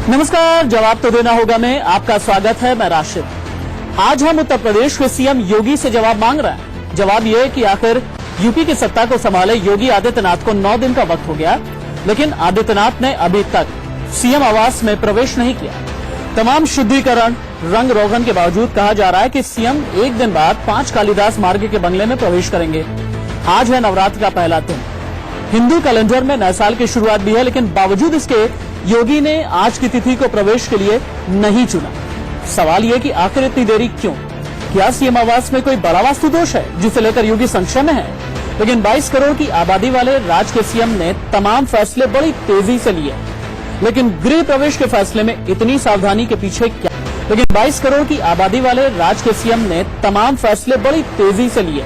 नमस्कार, जवाब तो देना होगा में आपका स्वागत है। मैं राशिद। आज हम उत्तर प्रदेश के सीएम योगी से जवाब मांग रहे हैं। जवाब यह है कि आखिर यूपी की सत्ता को संभाले योगी आदित्यनाथ को 9 दिन का वक्त हो गया, लेकिन आदित्यनाथ ने अभी तक सीएम आवास में प्रवेश नहीं किया। तमाम शुद्धिकरण रंग रोगन के बावजूद कहा जा रहा है कि सीएम एक दिन बाद 5 कालिदास मार्ग के बंगले में प्रवेश करेंगे। आज है नवरात्र का पहला दिन। हिंदू कैलेंडर में नए साल की शुरुआत भी है, लेकिन बावजूद इसके योगी ने आज की तिथि को प्रवेश के लिए नहीं चुना। सवाल यह कि आखिर इतनी देरी क्यों? क्या सीएम आवास में कोई बड़ा वास्तु दोष है जिसे लेकर योगी संशय में है? लेकिन 22 करोड़ की आबादी वाले राज्य के सीएम ने तमाम फैसले बड़ी तेजी से लिए, लेकिन गृह प्रवेश के फैसले में इतनी सावधानी के पीछे क्या? लेकिन 22 करोड़ की आबादी वाले राज्य के सीएम ने तमाम फैसले बड़ी तेजी से लिए,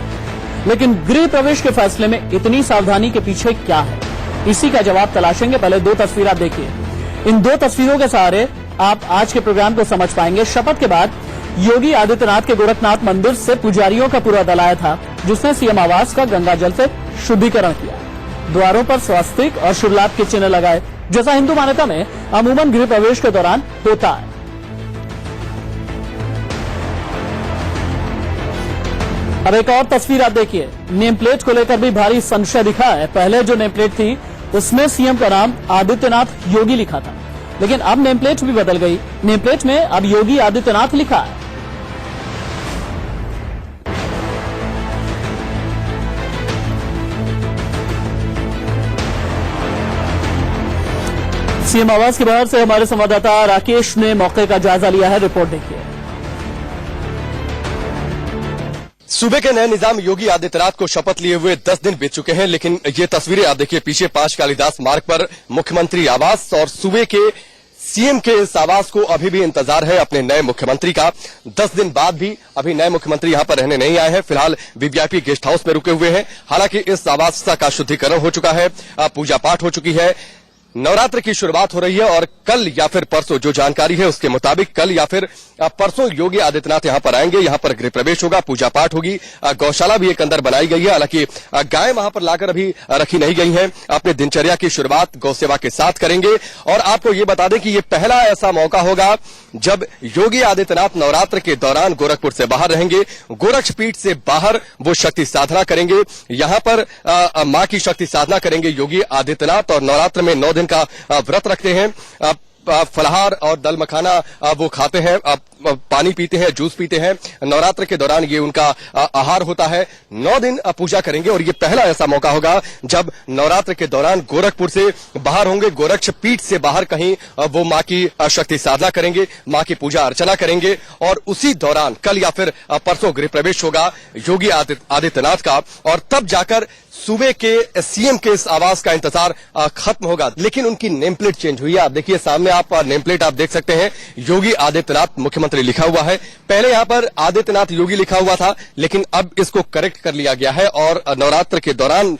लेकिन गृह प्रवेश के फैसले में इतनी सावधानी के पीछे क्या है? इसी का जवाब तलाशेंगे। पहले 2 तस्वीरें आप देखिए। इन 2 तस्वीरों के सहारे आप आज के प्रोग्राम को समझ पाएंगे। शपथ के बाद योगी आदित्यनाथ के गोरखनाथ मंदिर से पुजारियों का पूरा दल आया था, जिसने सीएम आवास का गंगा जल से शुद्धिकरण किया। द्वारों पर स्वास्तिक और शुभ लाभ के चिन्ह लगाए, जैसा हिंदू मान्यता में अमूमन गृह प्रवेश के दौरान होता है। अब एक और तस्वीर आप देखिए। नेम प्लेट को लेकर भी भारी संशय दिखा है। पहले जो नेम प्लेट थी उसमें सीएम का नाम आदित्यनाथ योगी लिखा था, लेकिन अब नेम प्लेट भी बदल गई। नेम प्लेट में अब योगी आदित्यनाथ लिखा है। सीएम आवास के बाहर से हमारे संवाददाता राकेश ने मौके का जायजा लिया है। रिपोर्ट देखिए। सूबे के नए निजाम योगी आदित्यनाथ को शपथ लिए हुए 10 दिन बीत चुके हैं, लेकिन ये तस्वीरें आप देखिए। पीछे 5 कालिदास मार्ग पर मुख्यमंत्री आवास और सूबे के सीएम के इस आवास को अभी भी इंतजार है अपने नए मुख्यमंत्री का। 10 दिन बाद भी अभी नए मुख्यमंत्री यहां पर रहने नहीं आए हैं। फिलहाल वीवीआईपी गेस्ट हाउस में रुके हुए हैं। हालांकि इस आवास का शुद्धिकरण हो चुका है, पूजा पाठ हो चुकी है, नवरात्र की शुरुआत हो रही है और कल या फिर परसों, जो जानकारी है उसके मुताबिक कल या फिर परसों योगी आदित्यनाथ यहां पर आएंगे। यहां पर गृह प्रवेश होगा, पूजा पाठ होगी, गौशाला भी एक अंदर बनाई गई है। हालांकि गाय वहां पर लाकर अभी रखी नहीं गई है। अपने दिनचर्या की शुरुआत गौ सेवा के साथ करेंगे। और आपको ये बता दें कि ये पहला ऐसा मौका होगा जब योगी आदित्यनाथ नवरात्र के दौरान गोरखपुर से बाहर रहेंगे। गोरक्षपीठ से बाहर वो शक्ति साधना करेंगे। यहां पर मां की शक्ति साधना करेंगे योगी आदित्यनाथ और नवरात्र में 9 दिन का व्रत रखते हैं। फलाहार और दल मखाना वो खाते हैं, पानी पीते हैं, जूस पीते हैं। नवरात्र के दौरान ये उनका आहार होता है। 9 दिन पूजा करेंगे और ये पहला ऐसा मौका होगा जब नवरात्र के दौरान गोरखपुर से बाहर होंगे, गोरक्ष पीठ से बाहर कहीं वो मां की शक्ति साधना करेंगे, मां की पूजा अर्चना करेंगे। और उसी दौरान कल या फिर परसों गृह प्रवेश होगा योगी आदित्यनाथ का और तब जाकर सूबे के सीएम के इस आवास का इंतजार खत्म होगा। लेकिन उनकी नेम प्लेट चेंज हुई है। आप देखिए सामने आप नेम प्लेट आप देख सकते हैं, योगी आदित्यनाथ मुख्यमंत्री लिखा हुआ है। पहले यहां पर आदित्यनाथ योगी लिखा हुआ था, लेकिन अब इसको करेक्ट कर लिया गया है। और नवरात्र के दौरान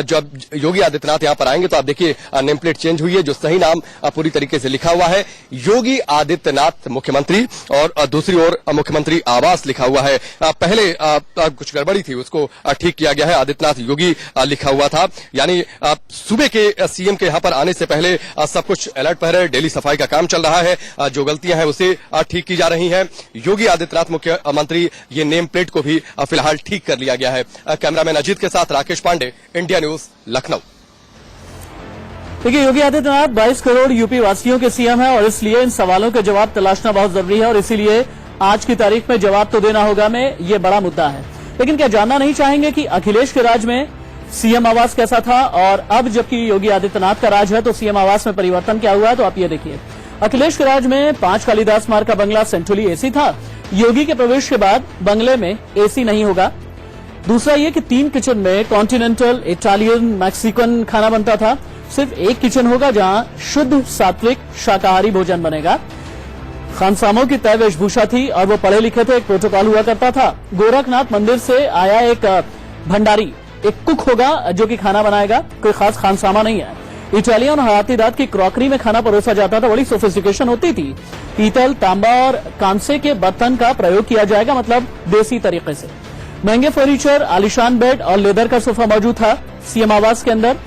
जब योगी आदित्यनाथ यहां पर आएंगे तो आप देखिए नेम प्लेट चेंज हुई है। जो सही नाम पूरी तरीके से लिखा हुआ है योगी आदित्यनाथ मुख्यमंत्री, और दूसरी ओर मुख्यमंत्री आवास लिखा हुआ है। पहले कुछ गड़बड़ी थी, उसको ठीक किया गया है। आदित्यनाथ योगी लिखा हुआ था। यानी सूबे के सीएम के यहां पर आने से पहले सब कुछ अलर्ट पर है। डेली सफाई का काम चल रहा है, जो गलतियां हैं उसे ठीक की जा रही हैं। योगी आदित्यनाथ मुख्यमंत्री, ये नेम प्लेट को भी फिलहाल ठीक कर लिया गया है। कैमरामैन अजीत के साथ राकेश पांडे, इंडिया न्यूज, लखनऊ। देखिए, योगी आदित्यनाथ 22 करोड़ यूपी वासियों के सीएम है और इसलिए इन सवालों के जवाब तलाशना बहुत जरूरी है और इसीलिए आज की तारीख में जवाब तो देना होगा में ये बड़ा मुद्दा है। लेकिन क्या जानना नहीं चाहेंगे कि अखिलेश के राज में सीएम आवास कैसा था और अब जबकि योगी आदित्यनाथ का राज है तो सीएम आवास में परिवर्तन क्या हुआ है? तो आप ये देखिए। अखिलेश के राज में 5 कालिदास मार्ग का बंगला सेंट्रली एसी था। योगी के प्रवेश के बाद बंगले में एसी नहीं होगा। दूसरा ये कि 3 किचन में कॉन्टिनेंटल, इटालियन, मैक्सिकन खाना बनता था। सिर्फ एक किचन होगा जहां शुद्ध सात्विक शाकाहारी भोजन बनेगा। खानसामों की तय वेशभूषा थी और वो पढ़े लिखे थे, एक प्रोटोकॉल हुआ करता था। गोरखनाथ मंदिर से आया एक भंडारी, एक कुक होगा जो कि खाना बनाएगा, कोई खास खानसामा नहीं है। इटालियन और हयाती दांत की क्रॉकरी में खाना परोसा जाता था, बड़ी सोफिस्टिकेशन होती थी। पीतल, तांबा और कांसे के बर्तन का प्रयोग किया जाएगा, मतलब देसी तरीके से। महंगे फर्नीचर, आलिशान बेड और लेदर का सोफा मौजूद था सीएम आवास के अंदर।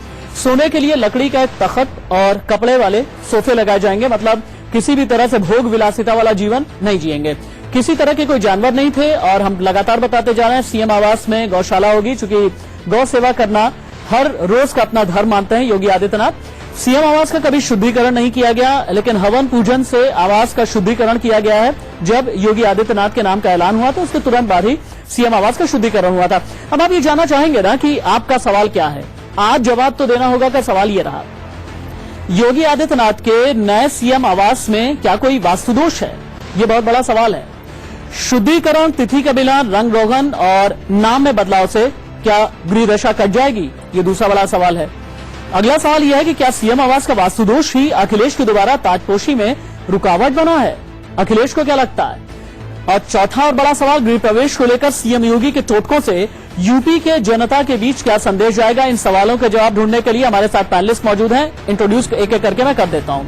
सोने के लिए लकड़ी का एक तख्त और कपड़े वाले सोफे लगाए जाएंगे, मतलब किसी भी तरह से भोग विलासिता वाला जीवन नहीं जिएंगे। किसी तरह के कोई जानवर नहीं थे और हम लगातार बताते जा रहे हैं सीएम आवास में गौशाला होगी, चूंकि गौ सेवा करना हर रोज का अपना धर्म मानते हैं योगी आदित्यनाथ। सीएम आवास का कभी शुद्धिकरण नहीं किया गया, लेकिन हवन पूजन से आवास का शुद्धिकरण किया गया है। जब योगी आदित्यनाथ के नाम का ऐलान हुआ तो उसके तुरंत बाद ही सीएम आवास का शुद्धिकरण हुआ था। अब आप ये जानना चाहेंगे ना कि आपका सवाल क्या है, आज जवाब तो देना होगा। का सवाल ये रहा, योगी आदित्यनाथ के नए सीएम आवास में क्या कोई वास्तुदोष है? ये बहुत बड़ा सवाल है। शुद्धिकरण, तिथि का मिलान, रंग रोगन और नाम में बदलाव से क्या गृह दशा कट जाएगी? ये दूसरा बड़ा सवाल है। अगला सवाल यह है कि क्या सीएम आवास का वास्तुदोष ही अखिलेश की दोबारा ताजपोशी में रुकावट बना है? अखिलेश को क्या लगता है? और चौथा और बड़ा सवाल, गृह प्रवेश को लेकर सीएम योगी के टोटकों से यूपी के जनता के बीच क्या संदेश जाएगा? इन सवालों के जवाब ढूंढने के लिए हमारे साथ पैनलिस्ट मौजूद हैं। इंट्रोड्यूस एक एक करके मैं कर देता हूं।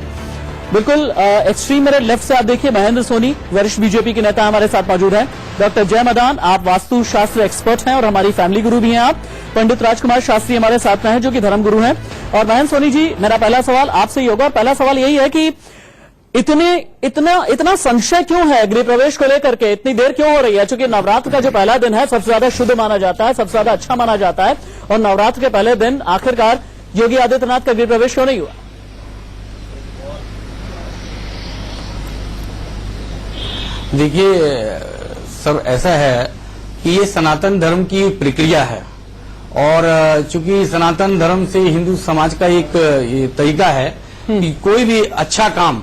बिल्कुल एक्सट्रीम मेरे लेफ्ट से आप देखिए महेंद्र सोनी, वरिष्ठ बीजेपी के नेता हमारे साथ मौजूद हैं। डॉक्टर जय मदान, आप वास्तुशास्त्र एक्सपर्ट हैं और हमारी फैमिली गुरु भी हैं आप। पंडित राजकुमार शास्त्री हमारे साथ में हैं जो कि धर्म गुरु हैं। और महेंद्र सोनी जी, मेरा पहला सवाल आपसे ही होगा। पहला सवाल यही है कि इतना संशय क्यों है गृह प्रवेश को लेकर के? इतनी देर क्यों हो रही है? चूंकि नवरात्र का जो पहला दिन है सबसे ज्यादा शुद्ध माना जाता है, सबसे ज्यादा अच्छा माना जाता है, और नवरात्र के पहले दिन आखिरकार योगी आदित्यनाथ का गृह प्रवेश क्यों नहीं हुआ? देखिए सब ऐसा है कि ये सनातन धर्म की प्रक्रिया है, और चूंकि सनातन धर्म से हिंदू समाज का एक ये तरीका है कि कोई भी अच्छा काम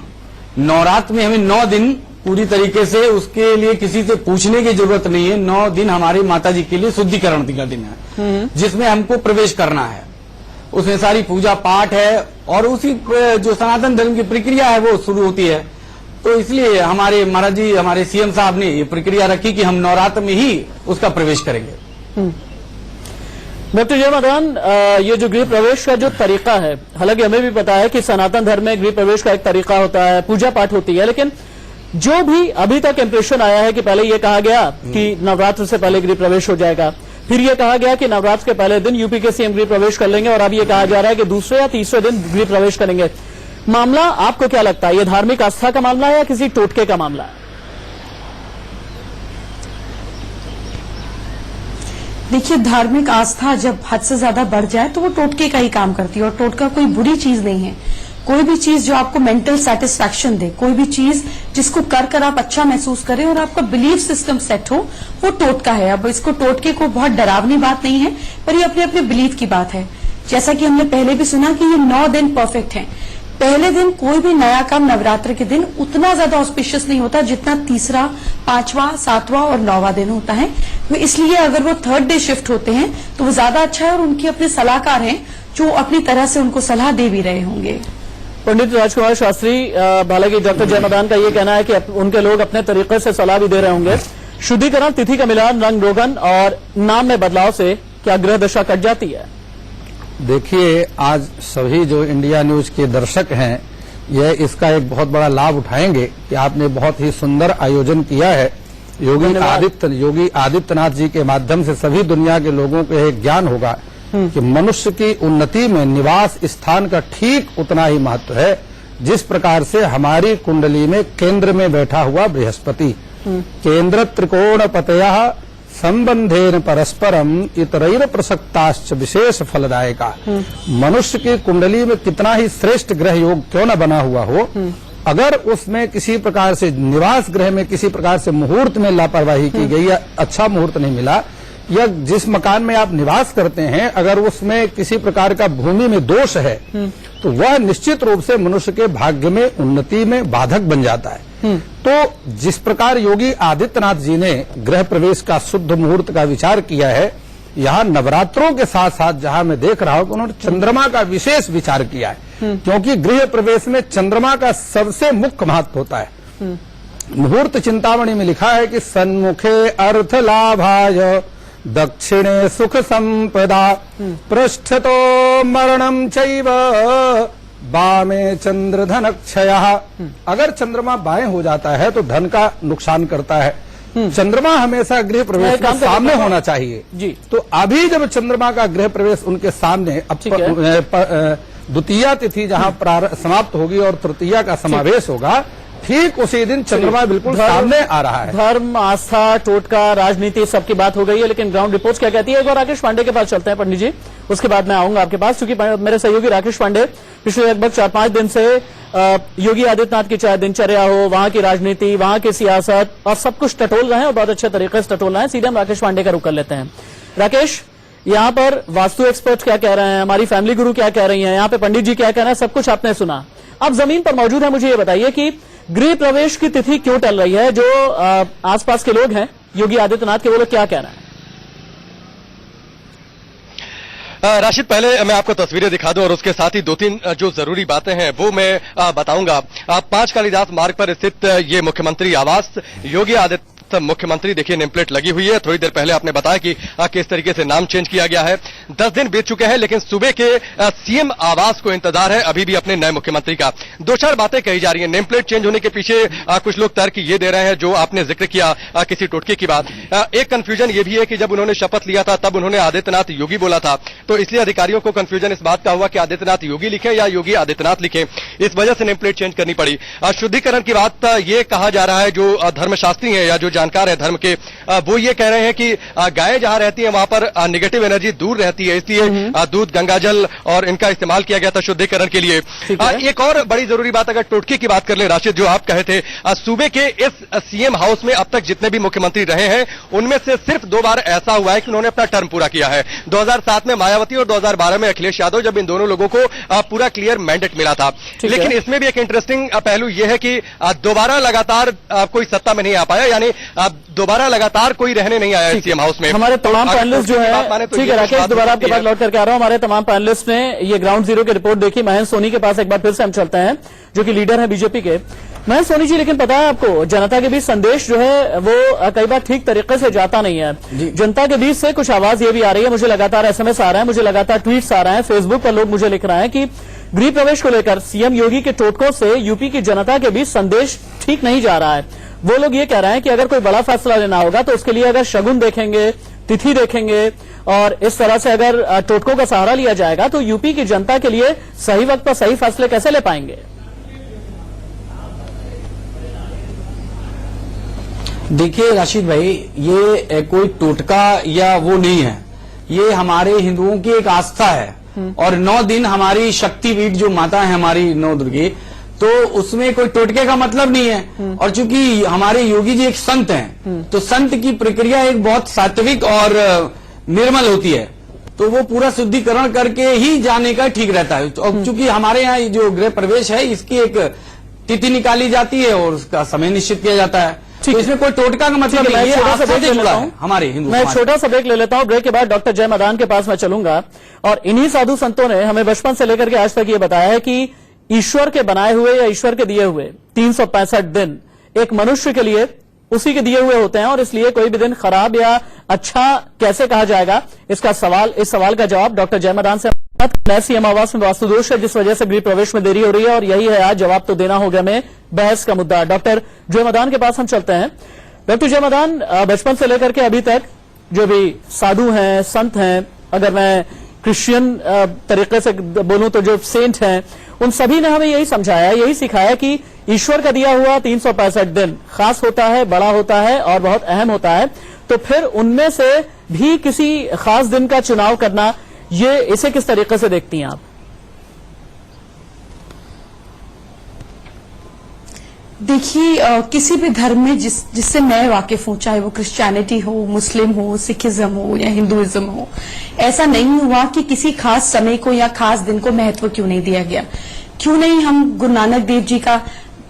नवरात्र में हमें 9 दिन पूरी तरीके से उसके लिए किसी से पूछने की जरूरत नहीं है। 9 दिन हमारी माता जी के लिए शुद्धिकरण का दिन है, जिसमें हमको प्रवेश करना है। उसमें सारी पूजा पाठ है और उसी जो सनातन धर्म की प्रक्रिया है वो शुरू होती है। तो इसलिए हमारे महाराज जी, हमारे सीएम साहब ने ये प्रक्रिया रखी कि हम नवरात्र में ही उसका प्रवेश करेंगे। डॉक्टर जय मदान, ये जो गृह प्रवेश का जो तरीका है, हालांकि हमें भी पता है कि सनातन धर्म में गृह प्रवेश का एक तरीका होता है, पूजा पाठ होती है, लेकिन जो भी अभी तक इंप्रेशन आया है कि पहले ये कहा गया कि नवरात्र से पहले गृह प्रवेश हो जाएगा, फिर ये कहा गया कि नवरात्र के पहले दिन यूपी के सीएम गृह प्रवेश कर लेंगे, और अब ये कहा जा रहा है कि दूसरे या तीसरे दिन गृह प्रवेश करेंगे। मामला आपको क्या लगता है, ये धार्मिक आस्था का मामला है या किसी टोटके का मामला है? देखिए, धार्मिक आस्था जब हद से ज्यादा बढ़ जाए तो वो टोटके का ही काम करती है, और टोटका कोई बुरी चीज नहीं है। कोई भी चीज जो आपको मेंटल सेटिस्फैक्शन दे, कोई भी चीज जिसको कर आप अच्छा महसूस करें और आपका बिलीफ सिस्टम सेट हो, वो टोटका है। अब इसको टोटके को बहुत डरावनी बात नहीं है, पर ये अपने अपने बिलीफ की बात है। जैसा कि हमने पहले भी सुना कि ये 9 दिन परफेक्ट हैं। पहले दिन कोई भी नया काम नवरात्र के दिन उतना ज्यादा ऑस्पिशियस नहीं होता जितना तीसरा, 5वां, 7वां और 9वां दिन होता है। तो इसलिए अगर वो 3rd डे शिफ्ट होते हैं तो वो ज्यादा अच्छा है, और उनके अपने सलाहकार हैं जो अपनी तरह से उनको सलाह दे भी रहे होंगे। पंडित राजकुमार शास्त्री, हालांकि डॉक्टर जय मदान का ये कहना है कि उनके लोग अपने तरीके से सलाह भी दे रहे होंगे। शुद्धिकरण, तिथि का मिलान, रंग रोगन और नाम में बदलाव से क्या ग्रह दशा कट जाती है? देखिए, आज सभी जो इंडिया न्यूज के दर्शक हैं यह इसका एक बहुत बड़ा लाभ उठाएंगे कि आपने बहुत ही सुंदर आयोजन किया है। योगी आदित्यनाथ जी के माध्यम से सभी दुनिया के लोगों को यह ज्ञान होगा कि मनुष्य की उन्नति में निवास स्थान का ठीक उतना ही महत्व है जिस प्रकार से हमारी कुंडली में केंद्र में बैठा हुआ बृहस्पति केंद्र त्रिकोण पतयः संबंधेन परस्परम इतरैर प्रसक्ताश्च विशेष फलदायका। मनुष्य की कुंडली में कितना ही श्रेष्ठ ग्रह योग क्यों न बना हुआ हो, अगर उसमें किसी प्रकार से निवास ग्रह में किसी प्रकार से मुहूर्त में लापरवाही की गई या अच्छा मुहूर्त नहीं मिला, या जिस मकान में आप निवास करते हैं अगर उसमें किसी प्रकार का भूमि में दोष है तो वह निश्चित रूप से मनुष्य के भाग्य में उन्नति में बाधक बन जाता है। तो जिस प्रकार योगी आदित्यनाथ जी ने गृह प्रवेश का शुद्ध मुहूर्त का विचार किया है, यहाँ नवरात्रों के साथ साथ जहाँ मैं देख रहा हूँ कि उन्होंने चंद्रमा का विशेष विचार किया है, क्योंकि गृह प्रवेश में चंद्रमा का सबसे मुख्य महत्व होता है। मुहूर्त चिंतामणि में लिखा है कि सन्मुखे अर्थ लाभाय दक्षिणे सुख संपदा पृष्ठतो मरणम चैव बामे चंद्र धन क्षयः। अगर चंद्रमा बाएं हो जाता है तो धन का नुकसान करता है। चंद्रमा हमेशा गृह प्रवेश के सामने होना चाहिए जी। तो अभी जब चंद्रमा का गृह प्रवेश उनके सामने द्वितीया तिथि जहां समाप्त होगी और तृतीया का समावेश होगा, ठीक उसी दिन चंद्रमा बिल्कुल सामने आ रहा है। धर्म, आस्था, टोटका, राजनीति सबकी बात हो गई है, लेकिन ग्राउंड रिपोर्ट क्या कहती है? एक बार राकेश पांडे के पास चलते हैं पंडित जी, उसके बाद मैं आऊंगा आपके पास, क्योंकि मेरे सहयोगी राकेश पांडे पिछले लगभग 4-5 दिन से योगी आदित्यनाथ की चाहे दिनचर्या हो, वहां की राजनीति, वहां की सियासत और सब कुछ टटोल रहे हैं और बहुत अच्छे तरीके से टटोल रहे हैं। सीधे हम राकेश पांडे का रुख कर लेते हैं। राकेश, यहाँ पर वास्तु एक्सपर्ट क्या कह रहे हैं, हमारी फैमिली गुरु क्या कह रही हैं, यहाँ पे पंडित जी क्या कह रहे हैं, सब कुछ आपने सुना। आप जमीन पर मौजूद है, मुझे ये बताइए कि गृह प्रवेश की तिथि क्यों टल रही है? जो आसपास के लोग हैं योगी आदित्यनाथ के, वो लोग क्या कह रहे हैं? राशिद, पहले मैं आपको तस्वीरें दिखा दूं और उसके साथ ही 2-3 जो जरूरी बातें हैं वो मैं बताऊंगा। 5 कालिदास मार्ग पर स्थित ये मुख्यमंत्री आवास योगी आदित्य मुख्यमंत्री, देखिए नेम प्लेट लगी हुई है। थोड़ी देर पहले आपने बताया कि किस तरीके से नाम चेंज किया गया है। 10 दिन बीत चुके हैं, लेकिन सूबे के सीएम आवास को इंतजार है अभी भी अपने नए मुख्यमंत्री का। 2-4 बातें कही जा रही है। नेम प्लेट चेंज होने के पीछे कुछ लोग तर्क ये दे रहे हैं, जो आपने जिक्र किया किसी टोटके की बात। एक कंफ्यूजन ये भी है कि जब उन्होंने शपथ लिया था तब उन्होंने आदित्यनाथ योगी बोला था, तो इसलिए अधिकारियों को कंफ्यूजन इस बात का हुआ कि आदित्यनाथ योगी लिखे या योगी आदित्यनाथ लिखे, इस वजह से नेम प्लेट चेंज करनी पड़ी। शुद्धिकरण की बात ये कहा जा रहा है, जो धर्मशास्त्री है या जो जानकार है धर्म के, वो ये कह रहे हैं कि गायें जहां रहती हैं वहां पर नेगेटिव एनर्जी दूर रहती है, इसलिए दूध, गंगाजल और इनका इस्तेमाल किया गया था शुद्धिकरण के लिए। एक और बड़ी जरूरी बात, अगर टोटके की बात कर ले राशिद, जो आप कहे थे, सूबे के इस सीएम हाउस में अब तक जितने भी मुख्यमंत्री रहे हैं उनमें से सिर्फ 2 बार ऐसा हुआ है कि उन्होंने अपना टर्म पूरा किया है। 2007 में मायावती और 2012 में अखिलेश यादव, जब इन दोनों लोगों को पूरा क्लियर मैंडेट मिला था। लेकिन इसमें भी एक इंटरेस्टिंग पहलू यह है कि दोबारा लगातार कोई सत्ता में नहीं आ पाया, यानी दोबारा लगातार कोई रहने नहीं आया सीएम हाउस में। हमारे तमाम पैनलिस्ट जो है, ठीक है राकेश, दोबारा आपके पास लौट करके आ रहा हूं। हमारे तमाम पैनलिस्ट ने ये ग्राउंड जीरो की रिपोर्ट देखी। महेंद्र सोनी के पास एक बार फिर से हम चलते हैं, जो कि लीडर है बीजेपी के। महेंद्र सोनी जी, लेकिन पता है आपको, जनता के बीच संदेश जो है वो कई बार ठीक तरीके से जाता नहीं है। जनता के बीच से कुछ आवाज ये भी आ रही है, मुझे लगातार एसएमएस आ रहा है, मुझे लगातार ट्वीट्स आ रहे हैं, फेसबुक पर लोग मुझे लिख रहे हैं कि गृह प्रवेश को लेकर सीएम योगी के टोटकों से यूपी की जनता के बीच संदेश ठीक नहीं जा रहा है। वो लोग ये कह रहे हैं कि अगर कोई बड़ा फैसला लेना होगा तो उसके लिए अगर शगुन देखेंगे, तिथि देखेंगे और इस तरह से अगर टोटकों का सहारा लिया जाएगा तो यूपी की जनता के लिए सही वक्त पर सही फैसले कैसे ले पाएंगे? देखिए राशिद भाई, ये कोई टोटका या वो नहीं है, ये हमारे हिंदुओं की एक आस्था है। और 9 दिन हमारी शक्तिपीठ जो माता है हमारी 9 दुर्गे, तो उसमें कोई टोटके का मतलब नहीं है। और चूंकि हमारे योगी जी एक संत हैं, तो संत की प्रक्रिया एक बहुत सात्विक और निर्मल होती है, तो वो पूरा शुद्धिकरण करके ही जाने का ठीक रहता है। और चूंकि हमारे यहाँ जो गृह प्रवेश है इसकी एक तिथि निकाली जाती है और उसका समय निश्चित किया जाता है, तो इसमें कोई टोटका का मतलब नहीं है, आस्था से जुड़ा है हमारे हिंदू समाज। मैं छोटा सा ब्रेक ले लेता हूं। ब्रेक के बाद डॉक्टर जय मदान के पास मैं चलूंगा। और इन्हीं साधु संतों ने हमें बचपन से लेकर के आज तक ये बताया है कि ईश्वर के बनाए हुए या ईश्वर के दिए हुए 365 दिन एक मनुष्य के लिए उसी के दिए हुए होते हैं, और इसलिए कोई भी दिन खराब या अच्छा कैसे कहा जाएगा, इस सवाल का जवाब डॉक्टर जय मदान से। नए सीएम आवास में वास्तु दोष है, जिस वजह से गृह प्रवेश में देरी हो रही है, और यही है आज जवाब तो देना होगा में बहस का मुद्दा। डॉक्टर जय मदान के पास हम चलते हैं। डॉक्टर जय मदान, बचपन से लेकर के अभी तक जो भी साधु हैं, संत हैं, अगर मैं क्रिश्चियन तरीके से बोलूं तो जो सेंट हैं, उन सभी ने हमें यही समझाया, यही सिखाया कि ईश्वर का दिया हुआ 365 दिन खास होता है, बड़ा होता है और बहुत अहम होता है। तो फिर उनमें से भी किसी खास दिन का चुनाव करना, ये इसे किस तरीके से देखती हैं आप? देखिए, किसी भी धर्म में जिससे मैं वाकिफ हूं, चाहे वो क्रिश्चियनिटी हो, मुस्लिम हो, सिखिज्म हो या हिंदुइज्म हो, ऐसा नहीं हुआ कि किसी खास समय को या खास दिन को महत्व क्यों नहीं दिया गया। क्यों नहीं हम गुरु नानक देव जी का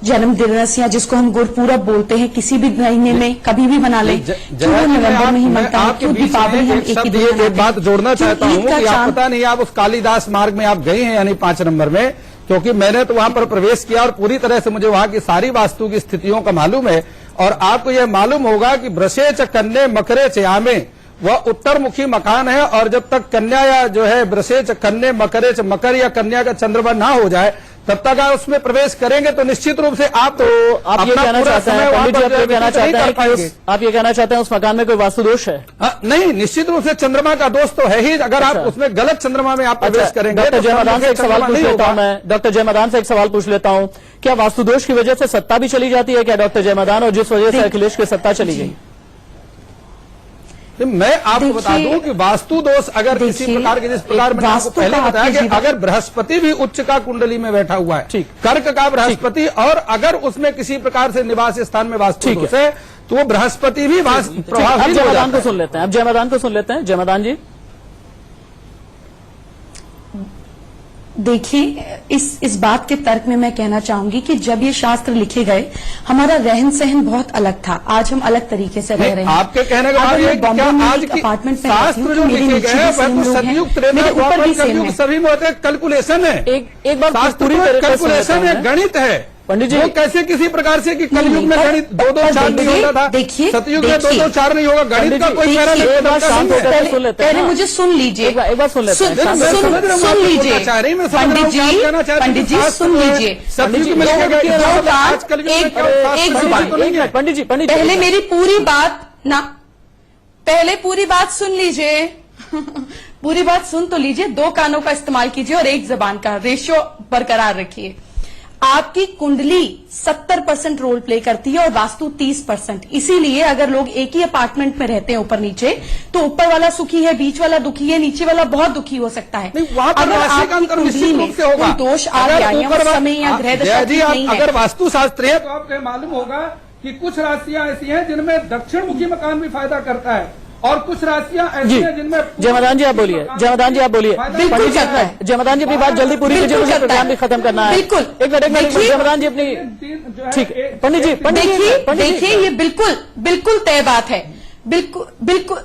जन्म दिवस या जिसको हम गुरपूरब बोलते हैं किसी भी महीने में कभी भी मना लें, क्यों नवंबर में ही मनता है, क्यों दीपावली हम एक ही दिन मनाते हैं। एक बात जोड़ना चाहता हूँ कि आप पता नहीं आप उस कालिदास मार्ग में आप गए हैं यानी 5 नंबर में, क्योंकि मैंने तो वहां पर प्रवेश किया और पूरी तरह से मुझे वहां की सारी वास्तु की स्थितियों का मालूम है। और आपको यह मालूम होगा कि वृषे च कन्या मकरे चयामे, वह उत्तरमुखी मकान है, और जब तक कन्या या जो है वृषे च कन्या मकरे च, मकर या कन्या का चंद्रमा ना हो जाए तब तक आप उसमें प्रवेश करेंगे तो निश्चित रूप से आप तो आप ये अपना कहना पूरा चाहते हैं, समय वहाँ पंडित जी, पर आप ये कहना व्यतीत नहीं चाहते हैं कर कि पाएंगे। आप ये कहना चाहते हैं उस मकान में कोई वास्तु दोष है? नहीं, निश्चित रूप से चंद्रमा का दोष तो है ही। अगर आप अच्छा। उसमें गलत चंद्रमा में आप प्रवेश करेंगे डॉक्टर तो जयमदान से एक सवाल पूछ नहीं लेता हूं होगा। मैं, डॉक्टर जयमदान से एक सवाल पूछ लेता हूं, क्या वास्तु दोष की वजह से सत्ता भी चली जाती है क्या डॉक्टर जयमदान, और जिस वजह से अखिलेश की सत्ता चली गई? मैं आपको बता देखिए- दूं कि वास्तु दोष अगर किसी देखिए, प्रकार के, जिस प्रकार मैंने आपको वास्तु पहले का बताया आपके कि जीवन- अगर बृहस्पति भी उच्च का कुंडली में बैठा हुआ है, ठीक। कर्क का बृहस्पति, और अगर उसमें किसी प्रकार से निवास स्थान में वास्तु ठीक दोष है तो वो बृहस्पति भी अब प्रभावित हो जयमदान जाता को है। सुन लेते हैं, अब जयमदान को सुन लेते हैं। जयमदान जी, देखिए, इस बात के तर्क में मैं कहना चाहूंगी कि जब ये शास्त्र लिखे गए हमारा रहन सहन बहुत अलग था। आज हम अलग तरीके से रह नहीं, रहे हैं। आपके कहने का अगर मतलब ये मैं है कि बॉम्बे क्या में आज एक की अपार्टमेंट में रहती शास्त्र हूँ, जो तो मेरे लिखे नीचे गए भी हैं सेम वह तो लोग हैं, सतयुग त्रेता मेरे ऊपर द्वापर भी सेम कलयुग है। सभी में होते हैं। कैलकुलेशन है, एक बार शास्त्र पूरी तरीके से कैलकुलेशन है, गणित है। पंडित जी, वो कैसे किसी प्रकार से कि कलयुग में पर- गणित 2 2 पर 4 नहीं देखिए- होता था, देखिए- सतयुग में 2 2 देखिए। 4 नहीं होगा। गणित का पंडित कोई जी, पैरा एक बार शांत होकर पहले सुन लेते हैं पहले ना। मुझे सुन लीजिए। एक बार सुन लेते हैं। मैं समझ रहा हूँ, सुन आप लीजिए बोलना चाह रही हैं, मैं समझ रहा हूँ पंडित कि आप कहना चाह रहे हैं पंडित कि जी शास्त्र सुन में लीजिए। सतयुग में दो लिखे गए दो बात, आज कलयुग में एक क्या शास्त्र एक में जुबान, तो नहीं है। पंडित जी, पंडित जी, पहले मेरी पूरी बात ना, पहले पूरी बात सुन लीजिए। पूरी बात सुन तो लीजिए। 2 कानों का इस्तेमाल कीजिए और 1 जबान का रेशियो बरकरार रखिए। आपकी कुंडली 70% रोल प्ले करती है और वास्तु 30%। इसीलिए अगर लोग एक ही अपार्टमेंट में रहते हैं ऊपर नीचे, तो ऊपर वाला सुखी है, बीच वाला दुखी है, नीचे वाला बहुत दुखी हो सकता है। नहीं, वहां पर अगर राशि का आपकी अंतर कुंडली निश्चित में रूप से होगा। कोई दोष आ अगर गया या ऊपर उस समय या ग्रह दशा जय जी, ठीक आप नहीं है, अगर वास्तु शास्त्री है तो आपको मालूम होगा कि कुछ राशियां ऐसी हैं जिनमें दक्षिण मुखी मकान भी फायदा करता है, और कुछ राशियां जी, ऐसी हैं जिनमें जयमदान जी आप बोलिए, जयमदान जी आप बोलिए। बिल्कुल पंडित जी, करता है। जयमदान जी अपनी बात जल्दी पूरी कीजिए, बिल्कुल मुझे करता प्रोग्राम है। भी खत्म करना है। बिल्कुल। एक मिनट देखिए- जयमदान जी अपनी, ठीक है पंडित जी, पंडित जी, देखिए पंडित जी। देखिए, ये बिल्कुल बिल्कुल तय बात है। बिल्कुल बिल्कुल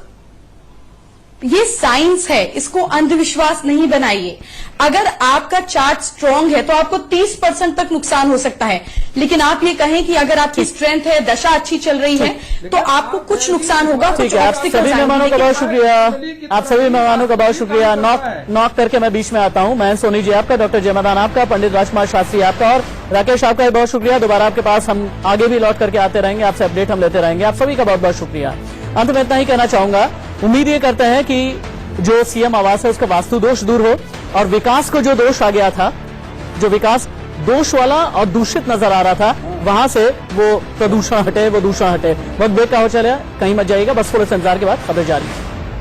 ये साइंस है, इसको अंधविश्वास नहीं बनाइए। अगर आपका चार्ट स्ट्रांग है तो आपको 30% तक नुकसान हो सकता है, लेकिन आप ये कहें कि अगर आपकी स्ट्रेंथ है, दशा अच्छी चल रही है, तो आपको कुछ नुकसान होगा। ठीक कुछ है, आप obstacles सभी आएंगे, मेहमानों का लेकिन- बहुत शुक्रिया, आप सभी मेहमानों का बहुत शुक्रिया। नॉक करके मैं बीच में आता हूं। मैं सोनी जी आपका, डॉक्टर जयमदान आपका, पंडित राजकुमार शास्त्री आपका, और राकेश आपका भी बहुत शुक्रिया। दोबारा आपके पास हम आगे भी लौट करके आते रहेंगे, आपसे अपडेट हम लेते रहेंगे। आप सभी का बहुत बहुत शुक्रिया। अंत में इतना ही कहना चाहूंगा, उम्मीद ये करते हैं कि जो सीएम आवास है उसका वास्तु दोष दूर हो, और विकास को जो दोष आ गया था, जो विकास दोष वाला और दूषित नजर आ रहा था, वहां से वो प्रदूषण हटे, वो दूषण हटे। वक्त ब्रेक का हो चला, कहीं मत जाइएगा, बस थोड़े से इंतजार के बाद खबर जारी है।